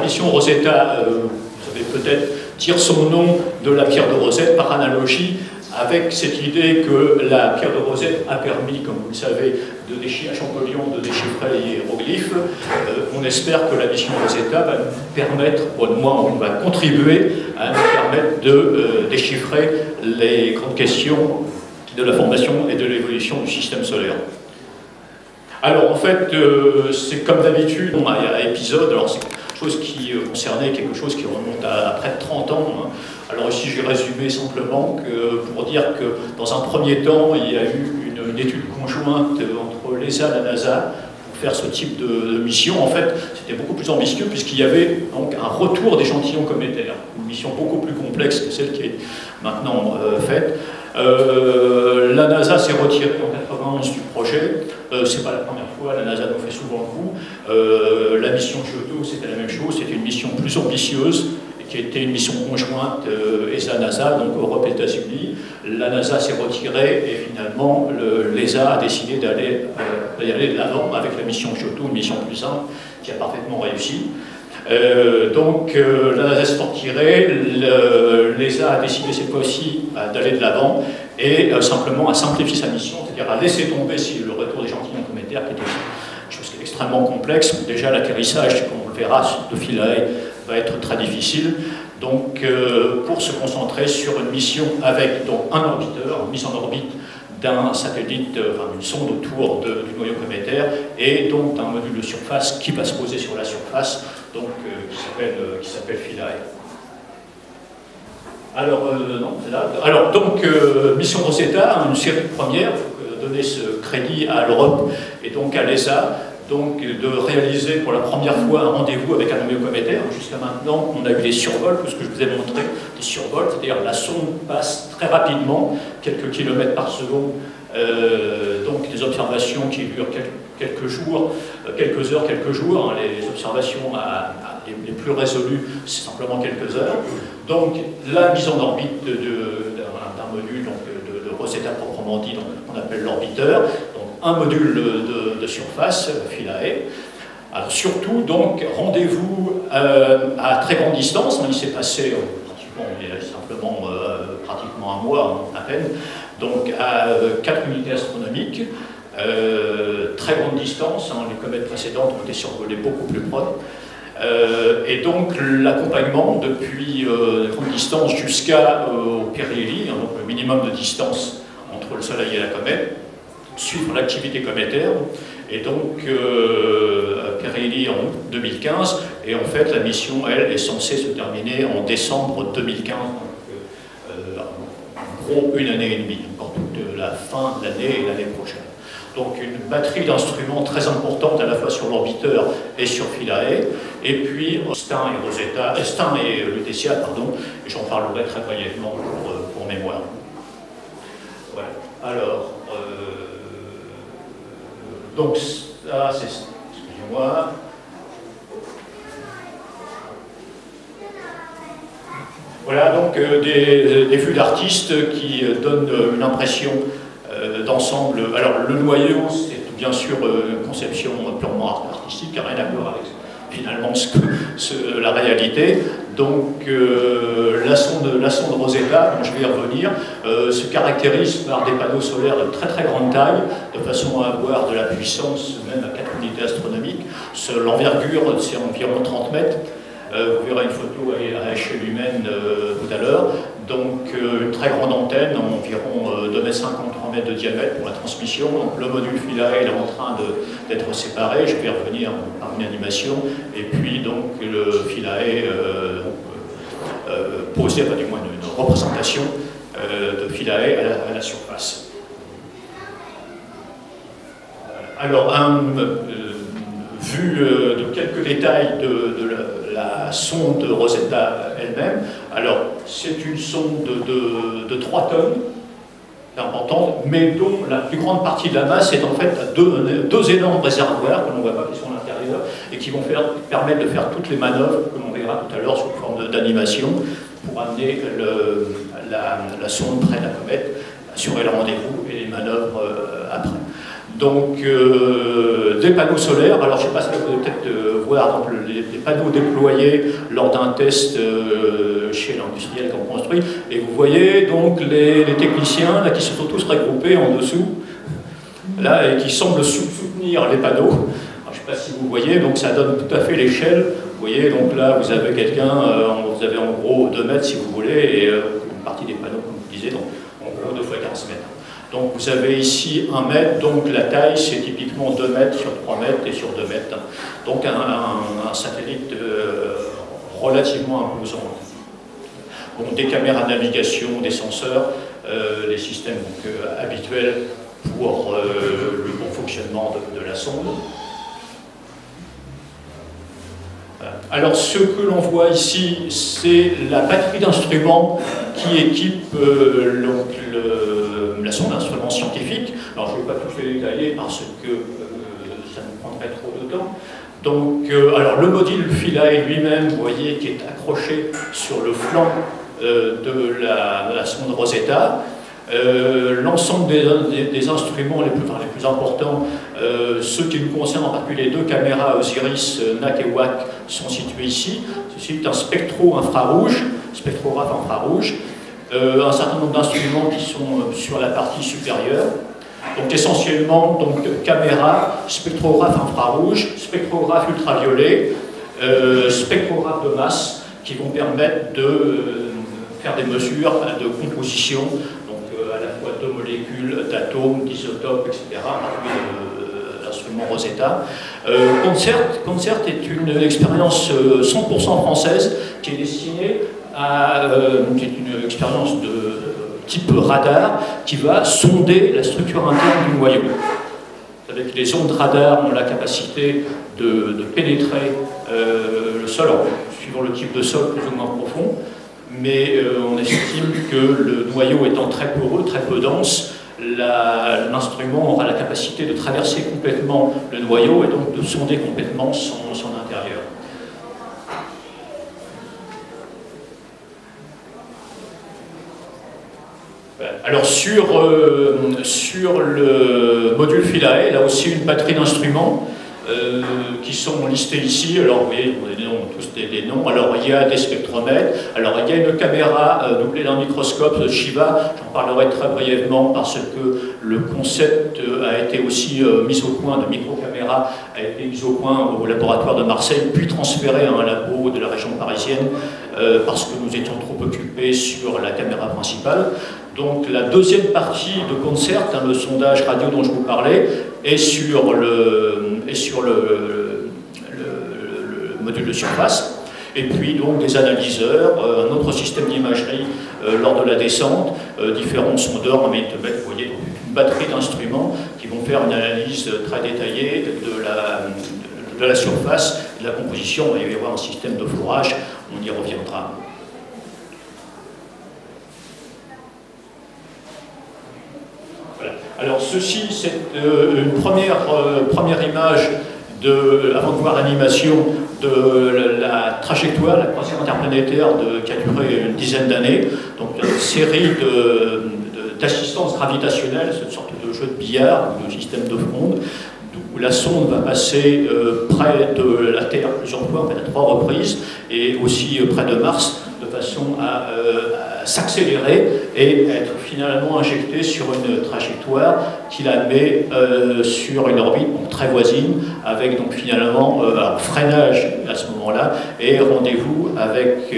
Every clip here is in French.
mission Rosetta, vous savez peut-être, tire son nom de la pierre de Rosette par analogie avec cette idée que la pierre de Rosette a permis, comme vous le savez, à Champollion de déchiffrer les hiéroglyphes. On espère que la mission Rosetta va nous permettre, au moins on va contribuer à nous permettre de déchiffrer les grandes questions de la formation et de l'évolution du système solaire. Alors en fait, c'est comme d'habitude, il y a épisode, alors c'est quelque chose qui concernait quelque chose qui remonte à près de 30 ans. Hein. Alors ici, j'ai résumé simplement pour dire que dans un premier temps, il y a eu une étude conjointe entre l'ESA et la NASA pour faire ce type de mission. En fait, c'était beaucoup plus ambitieux puisqu'il y avait donc un retour d'échantillons cométaires, une mission beaucoup plus complexe que celle qui est maintenant faite. La NASA s'est retirée en 1991 du projet. C'est pas la première fois, la NASA nous fait souvent le coup. La mission Giotto, c'était la même chose, c'était une mission plus ambitieuse, qui était une mission conjointe ESA-NASA, donc Europe et États-Unis. La NASA s'est retirée et finalement l'ESA a décidé d'aller de l'avant avec la mission Giotto, une mission plus simple, qui a parfaitement réussi. La NASA s'est retirée, l'ESA a décidé cette fois-ci d'aller de l'avant et simplement a simplifié sa mission, c'est-à-dire a laissé tomber le retour d'échantillons cométaires, qui était une chose qui est extrêmement complexe. Déjà l'atterrissage, comme on le verra, de Philae va être très difficile. Donc, pour se concentrer sur une mission avec donc, un orbiteur, une mise en orbite d'un satellite, d'une sonde autour du noyau cométaire, et donc d'un module de surface qui va se poser sur la surface, donc qui s'appelle Philae. Alors, mission Rosetta, une série de premières, il faut donner ce crédit à l'Europe et donc à l'ESA, donc de réaliser pour la première fois un rendez-vous avec un noyau cométaire. Jusqu'à maintenant, on a eu des survols, tout ce que je vous ai montré, des survols, c'est-à-dire la sonde passe très rapidement, quelques kilomètres par seconde, donc des observations qui durent quelques jours, quelques heures, quelques jours. Hein, les observations les plus résolues, c'est simplement quelques heures. Donc la mise en orbite d'un module donc, de Rosetta proprement dit, qu'on appelle l'orbiteur, un module de surface, Philae. Alors, surtout, donc, rendez-vous à très grande distance. Il s'est passé pratiquement un mois à peine, donc à 4 unités astronomiques, très grande distance. Hein, les comètes précédentes ont été survolées beaucoup plus proches. Et donc l'accompagnement depuis grande distance jusqu'au périhélie, hein, donc le minimum de distance entre le Soleil et la comète, suivre l'activité cométaire, et donc périhélie en 2015, et en fait la mission, elle, est censée se terminer en décembre 2015, donc en gros une année et demie, encore toute la fin de l'année et l'année prochaine. Donc une batterie d'instruments très importante à la fois sur l'orbiteur et sur Philae, et puis STIN et Rosetta, STIN et Lutetia, pardon, et j'en parlerai très brièvement pour mémoire. Voilà. Alors, donc ça c'est, excusez-moi, voilà donc des vues d'artistes qui donnent une impression d'ensemble. Alors le noyau, c'est bien sûr une conception purement artistique, qui n'a rien à voir avec finalement la réalité. Donc la sonde Rosetta, dont je vais y revenir, se caractérise par des panneaux solaires de très très grande taille, de façon à avoir de la puissance même à 4 unités astronomiques. L'envergure, c'est environ 30 mètres. Vous verrez une photo à échelle humaine tout à l'heure. Donc une très grande antenne, environ 2,50 m, 3 mètres de diamètre pour la transmission. Donc le module Philae est en train d'être séparé, je vais revenir par une animation. Et puis donc le Philae posé, enfin, du moins une représentation de Philae à la surface. Alors vu de quelques détails de la sonde Rosetta elle-même. Alors, c'est une sonde de 3 tonnes, importante, mais dont la plus grande partie de la masse est en fait deux énormes réservoirs que l'on ne voit pas, qui sont à l'intérieur, et qui vont permettre de faire toutes les manœuvres que l'on verra tout à l'heure sous forme d'animation, pour amener la sonde près de la comète, assurer le rendez-vous et les manœuvres après. Donc, des panneaux solaires, alors je ne sais pas si vous allez peut-être voir voir donc, les panneaux déployés lors d'un test chez l'industriel qu'on construit. Et vous voyez donc les techniciens là, qui se sont tous regroupés en dessous, là, et qui semblent soutenir les panneaux. Alors, je ne sais pas si vous voyez, donc ça donne tout à fait l'échelle. Vous voyez, donc là, vous avez quelqu'un, vous avez en gros 2 mètres si vous voulez, et une partie des panneaux, comme vous disiez, donc en gros 2 fois 15 mètres. Donc vous avez ici 1 mètre, donc la taille c'est typiquement 2 mètres sur 3 mètres et sur 2 mètres. Donc un satellite relativement imposant. Bon, des caméras de navigation, des senseurs, des systèmes donc, habituels pour le bon fonctionnement de la sonde. Alors ce que l'on voit ici, c'est la batterie d'instruments qui équipe la sonde d'instruments scientifiques. Alors je ne vais pas tout les détailler parce que ça nous prendrait trop de temps. Donc, alors le module Philae lui-même, vous voyez, qui est accroché sur le flanc de la sonde Rosetta. L'ensemble des instruments les plus importants, ceux qui nous concernent en particulier les 2 caméras Osiris, NAC et WAC, sont situés ici. Ceci est un spectro-infrarouge, spectrographe infrarouge, un certain nombre d'instruments qui sont sur la partie supérieure. Donc essentiellement, donc, caméra, spectrographe infrarouge, spectrographe ultraviolet, spectrographe de masse, qui vont permettre de faire des mesures de composition, à la fois de molécules, d'atomes, d'isotopes, etc., l'instrument Rosetta. Concert est une expérience 100% française qui est destinée à qui est une expérience de type radar qui va sonder la structure interne du noyau. Avec les ondes radar ont la capacité de pénétrer le sol, suivant le type de sol plus ou moins profond, mais on estime que le noyau étant très poreux, très peu dense, l'instrument aura la capacité de traverser complètement le noyau et donc de sonder complètement son intérieur. Alors sur le module Philae, là aussi une batterie d'instruments qui sont listés ici. Alors vous voyez, on a tous des noms. Alors il y a des spectromètres, alors il y a une caméra doublée d'un microscope Shiva, j'en parlerai très brièvement parce que le concept a été aussi mis au point, de microcaméra a été mis au point au laboratoire de Marseille, puis transféré à un labo de la région parisienne parce que nous étions trop occupés sur la caméra principale. Donc la deuxième partie de Concert, le sondage radio dont je vous parlais, est sur le module de surface, et puis donc des analyseurs, un autre système d'imagerie lors de la descente, différents sondeurs, mais vous voyez donc une batterie d'instruments qui vont faire une analyse très détaillée de la surface, de la composition. Il va y avoir un système de forage, on y reviendra. Alors ceci, c'est une première image, avant de voir l'animation, de la trajectoire, la croisière interplanétaire qui a duré une dizaine d'années. Donc une série d'assistances gravitationnelles, c'est une sorte de jeu de billard, de système de fronde, où la sonde va passer près de la Terre plusieurs fois, en fait à 3 reprises, et aussi près de Mars, de façon à s'accélérer et être finalement injecté sur une trajectoire qui la met sur une orbite donc, très voisine, avec donc finalement un freinage à ce moment-là et rendez-vous avec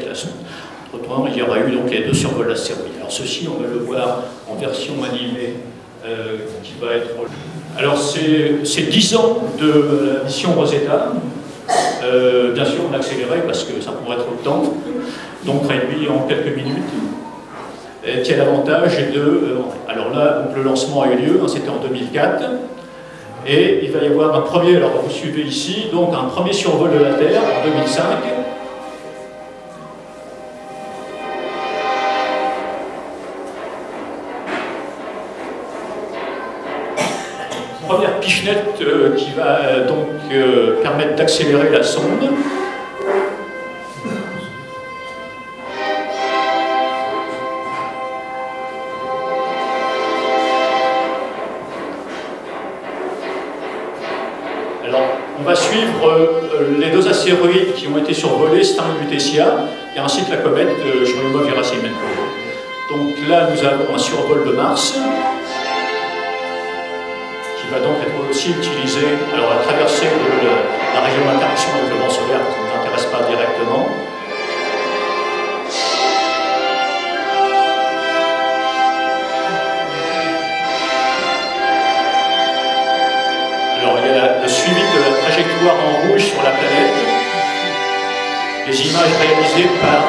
la sonde. Entre-temps, il y aura eu donc les 2 survols d'astéroïdes. Alors ceci, on va le voir en version animée qui va être... Alors c'est 10 ans de la mission Rosetta. Bien sûr, on a accéléré parce que ça pourrait être le temps, donc réduit en quelques minutes, qui a l'avantage alors là, donc, le lancement a eu lieu, c'était en 2004, et il va y avoir un premier, alors vous suivez ici, donc un premier survol de la Terre en 2005, première pichenette qui va donc permettre d'accélérer la sonde. Alors, on va suivre les deux astéroïdes qui ont été survolés, Stein et Lutetia, et ainsi que la comète Churyumov-Gerasimenko. Donc là, nous avons un survol de Mars, qui va donc être aussi utilisé, alors la traversée de la région d'interaction avec le vent solaire, qui ne nous intéresse pas directement. Alors il y a le suivi de la trajectoire en rouge sur la planète, des images réalisées par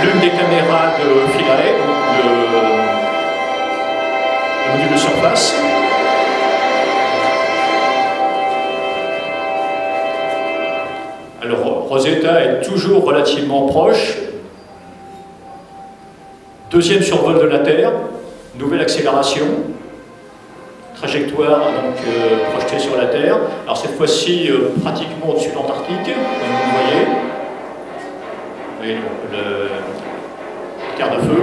l'une des caméras de Philae, le module de surface. Alors Rosetta est toujours relativement proche. Deuxième survol de la Terre, nouvelle accélération. Trajectoire donc projetée sur la Terre. Alors cette fois-ci pratiquement au-dessus de l'Antarctique, comme vous le voyez. Et le terre de feu.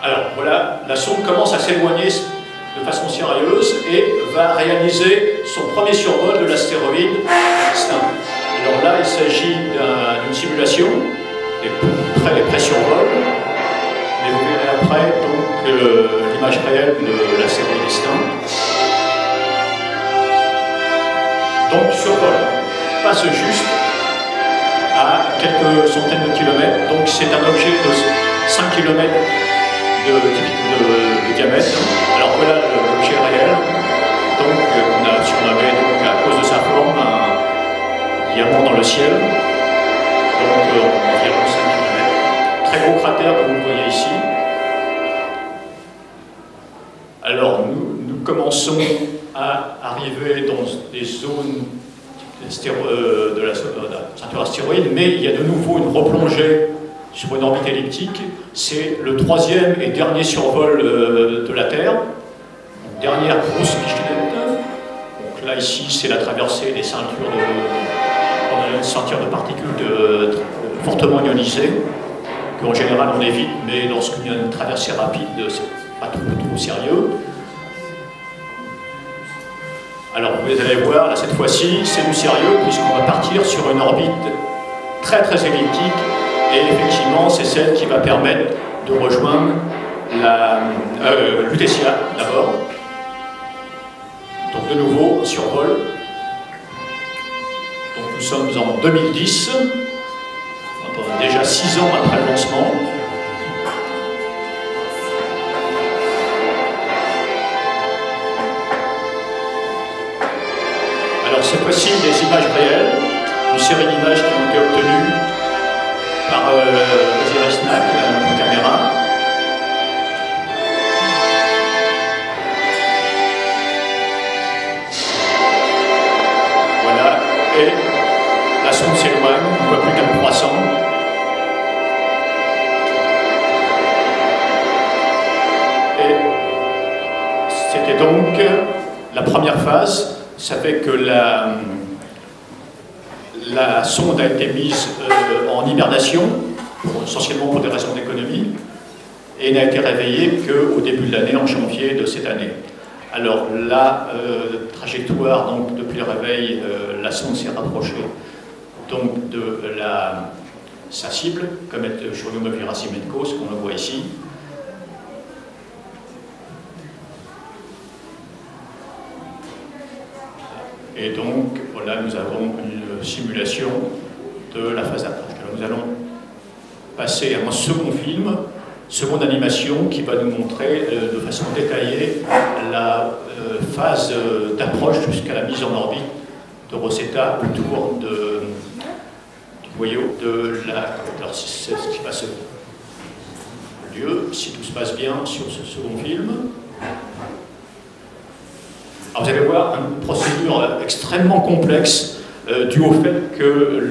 Alors voilà, la sonde commence à s'éloigner de façon sérieuse et va réaliser son premier survol de l'astéroïde Stein. Alors là, il s'agit d'une simulation, des pré-survols, mais vous verrez après l'image réelle de l'astéroïde Stein. Donc survol passe juste à quelques centaines de kilomètres, donc c'est un objet de 5 km de diamètre. Alors voilà l'objet réel, donc on a surnommé donc, à cause de sa forme un diamant dans le ciel, donc environ 5 km. Très gros cratère comme vous le voyez ici. Alors nous commençons à arriver dans des zones de la ceinture astéroïde, mais il y a de nouveau une replongée sur une orbite elliptique. C'est le troisième et dernier survol de la Terre. Donc, dernière grosse pichenette. Donc là, ici, c'est la traversée des ceintures une ceinture de particules fortement ionisées, qu'en général on évite, mais lorsqu'il y a une traversée rapide, c'est pas trop sérieux. Alors vous allez voir, là, cette fois-ci, c'est du sérieux, puisqu'on va partir sur une orbite très elliptique. Et effectivement, c'est celle qui va permettre de rejoindre Lutetia d'abord. Donc de nouveau, survol. Donc nous sommes en 2010, déjà 6 ans après le lancement. Alors cette fois-ci, des images réelles, une série d'images qui ont été obtenues par OSIRIS-NAC, la caméra. Voilà, et la sonde s'éloigne, on ne voit plus qu'un croissant. Et c'était donc la première phase. Ça fait que la sonde a été mise en hibernation, essentiellement pour des raisons d'économie, et n'a été réveillée qu'au début de l'année, en janvier de cette année. Alors la trajectoire, donc depuis le réveil, la sonde s'est rapprochée donc de sa cible, comète Churyumov-Gerasimenko, ce qu'on le voit ici. Et donc, voilà, nous avons une simulation de la phase d'approche. Alors, nous allons passer à un second film, seconde animation, qui va nous montrer de façon détaillée la phase d'approche jusqu'à la mise en orbite de Rosetta autour du boyau de la comète. Alors, c'est ce qui va se lieu, si tout se passe bien, sur ce second film. Alors vous allez voir une procédure extrêmement complexe due au fait que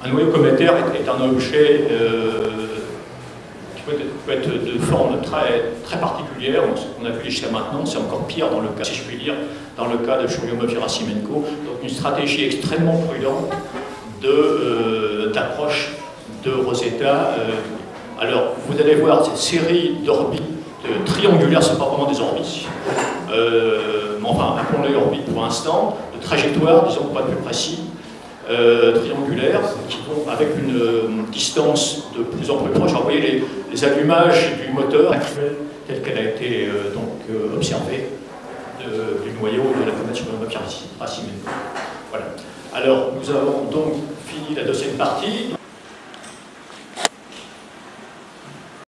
un noyau cométaire est un objet qui peut peut être de forme très particulière. Ce qu'on a vu jusqu'à maintenant, c'est encore pire dans le cas, si je puis dire, dans le cas de Churyumov-Gerasimenko. Donc une stratégie extrêmement prudente d'approche de Rosetta. Alors, vous allez voir cette série d'orbites triangulaires, ce ne sont pas vraiment des orbites, mais enfin, appelons-les orbites pour l'instant, de trajectoires, disons pour être plus précis, triangulaires, qui vont avec une distance de plus en plus proche. Alors, vous voyez les allumages du moteur actuel, tel qu'elle a été observée du noyau de la comète Churyumov-Gerasimenko. Voilà. Alors, nous avons donc fini la deuxième partie.